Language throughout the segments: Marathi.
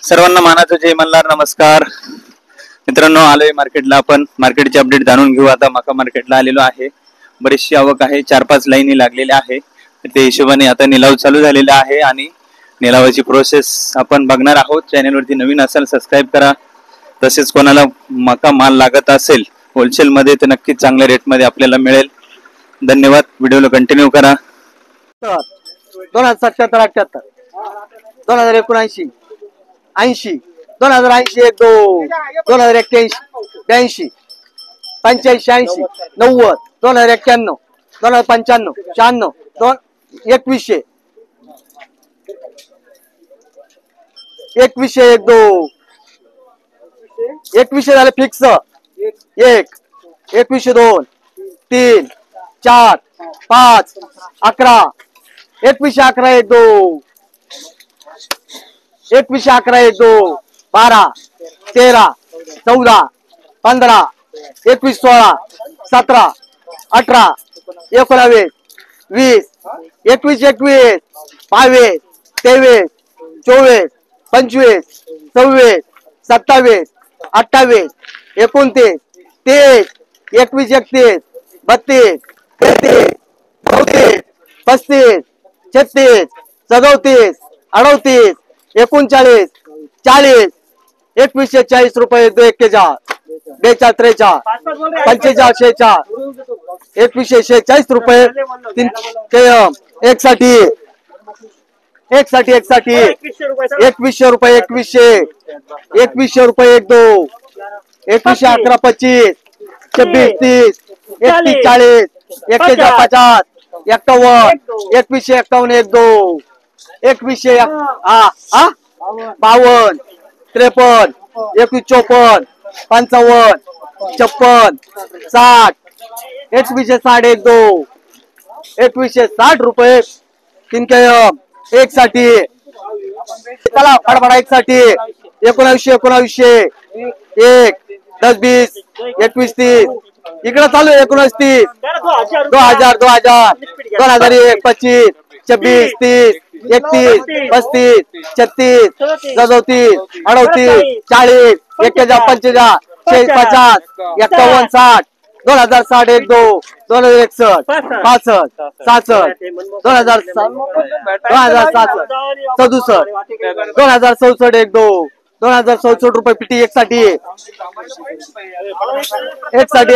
सर्वांना मानाचं जय मल्हार. नमस्कार मित्रांनो, आलोय मार्केटला. आपण मार्केटचे अपडेट जाणून घेऊ. आता मका मार्केटला आलेलो आहे. बरीचशी आवक आहे, 4-5 लाईनी लागलेल्या आहे. त्या हिशोबाने आता निलाव चालू झालेला आहे आणि निलावाची प्रोसेस आपण बघणार आहोत. चॅनलवरती नवीन असाल सबस्क्राईब करा. तसेच कोणाला मका माल लागत असेल होलसेल मध्ये तर नक्कीच चांगल्या रेट मध्ये आपल्याला मिळेल. धन्यवाद. व्हिडिओला कंटिन्यू करा. 2077-78 2079 80 2080 12 2081 82 85 80 90 2091 2095 96 2100 12 2100 झाले फिक्स. 1 2102 3 4 5 11 2111 12 2111 12 12 13 14 15 21 16 17 18 19 20 21 21 22 23 24 25 26 27 28 29 30 21 31 32 33 34 35 36 37 38 39 40 2140 रुपये 2 41 42 43 45 46 2146 रुपये 3 160 2100 रुपये 2100 रुपये 1 2 21 11 25 26 30 31 40 41 50 51 21 1 2 21 52 53 21 54 55 56 60 2160 1 2 2160 रुपये 3 1 साठी. चला फडफडा 1 साठी 19 1 10 20 21 30 इकडे चालू 19 30 2000 2001 25 26 30 31 35 36 37 38 40 41 45 51 60 2060 1 2 2061 65 66 2067 2067 1 2 2067 रुपये पिटी 1 साठी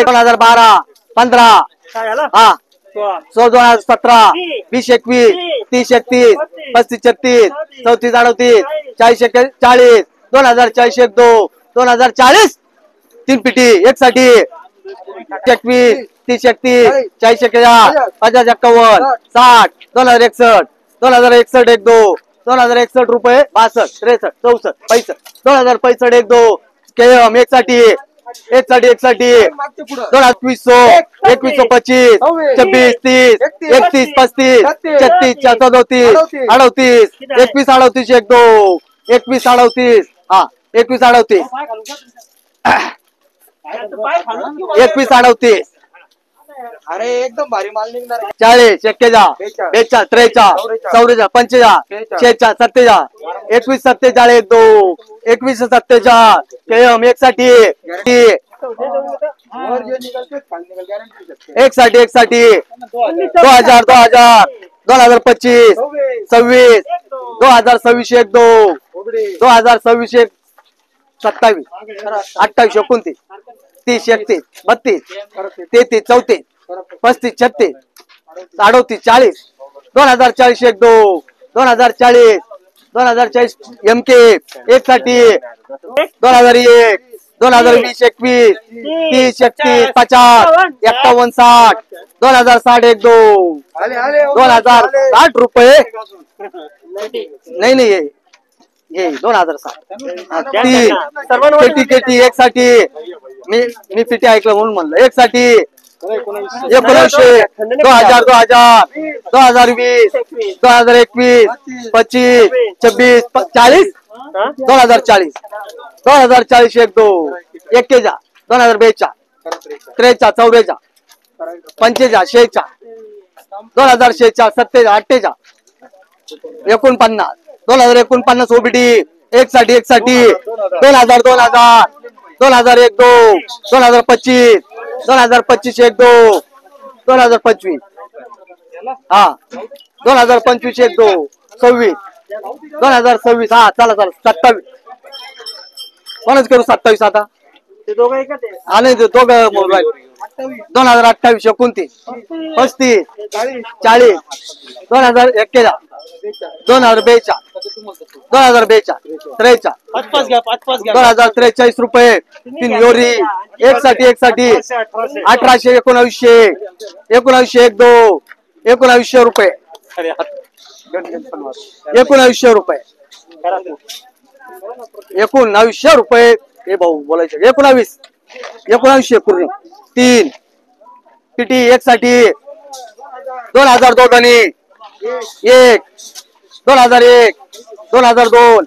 2012 15 हा 2017 20 21 30 31 35 36 34 38 40 2040 1 2 2040 3 पिटी 1 साठी 21 30 31 40 51 50 51 60 2061 2061 1 2 2061 रुपये 62 63 64 65 2065 1 2 केएम 1 साठी 2100 2125 26 30 31 35 36 34 38 21 38 1 2 21 38 हा 21 38 21 38 अरे एकदम भारी माल निघणार. 40 41 42 43 44 45 46 47 21 47 2 21 47 केएम 1 साठी 1 साठी 2000 2025 26 2026 1 2 2026 27 28 29 30 31 32 33 34 35 36 38 40 2040 1 2 2040 2040 एमके 1 साठी 2001 2020 21 30 31 50 51 60 2060 1 2 2060 रुपये नाही ये 2060 केटी 1 साठी मी पिटी ऐकलं म्हणून म्हणलं 1 साठी 1900 2000 2020 2021 25 26 40 2040 1 2 21 2042 43 44 45 46 2046 47 48 49 2049 ओबीडी एक साठी 2000 2000 एक दो 2025 2025 एक दो 2025 हा 2025 एक दो 26 2026 हा चला 27 कोणच करू 27 आता हा नाही दोघं 2028 29 35 40 2041 2042 2043 रुपये 3 योरी एक साठी 1800 1900 एक दो 1900 रुपये 1900 रुपये 1900 रुपये हे भाऊ बोलायचे 1900 पूर्ण 3 पिटी एक साठी 2000 दोघांनी 1 2001 2002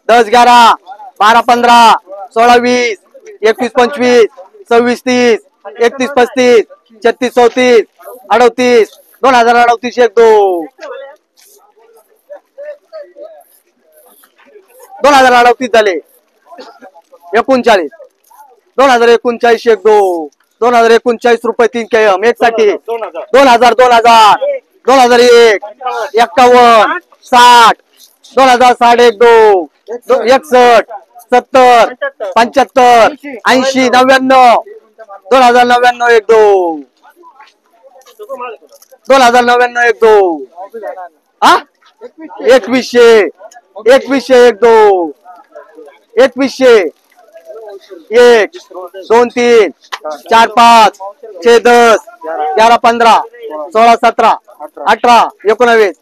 10 11 12 15 16 20 21 25 26 30 31 35 36 34 38 2038 एक दो 2038 झाले 39 2039 एक दो 2039 रुपये 3 KM एक साठी 2000 2001 51 60 2060 एक दो 61 70 75 80 99 2099 एक दो 2099 एक दो हा 2100 एक दो 2100 1 2 3 4 5 6 10 11 15 16 17 18 19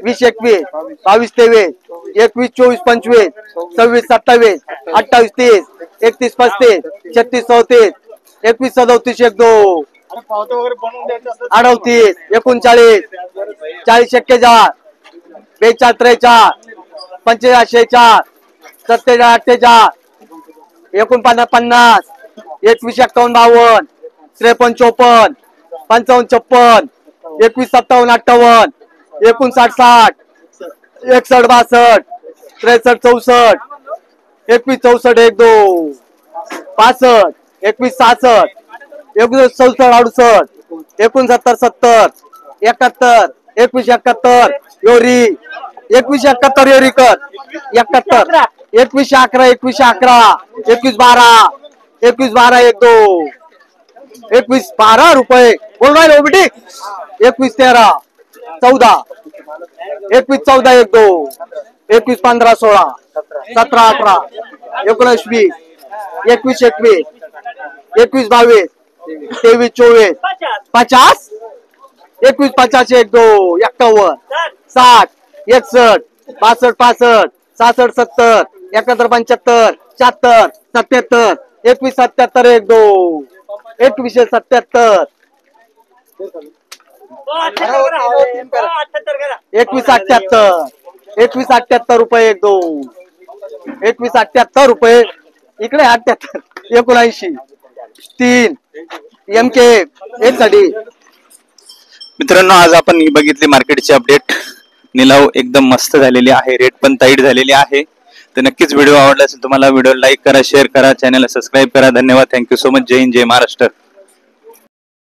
20 21 22 23 21 24 25 26 27 28 30 31 35 36 37 21 37 एक दो 38 39 40 41 42 43 45 46 47 48 50 21 51 52 53 54 55 56 21 57 58 59 60 61 62 63 64 21 64 एक दो 65 21 66 19 67 68 69 70 71 71 योरी 21 71 योरी कर 71 21 11 21 11 21 12 21 12 एक दो 21 12 रुपये बोल रहा है बेटी 21 13 14 21 14 एक दो 21 15 16 17 18 19 20 21 21 21 22 23 24 50 21 50 एक दो 51 60 61 62 65 66 70 71 75 76 77 21 77 एक दो 21 77 21 78 21 78 रुपये एक दो 21 78 रुपये इकडे 78 79 3 MK एक साठी. मित्रांनो आज आपण ही बघितली मार्केटची अपडेट. निलाव एकदम मस्त झालेली आहे, रेट पण टाईट झालेली आहे. तर नक्कीच व्हिडिओ आवडला असेल तुम्हाला व्हिडिओ लाईक करा, शेअर करा, चॅनलला सबस्क्राईब करा. धन्यवाद. Thank you so much. जय हिंद, जय महाराष्ट्र.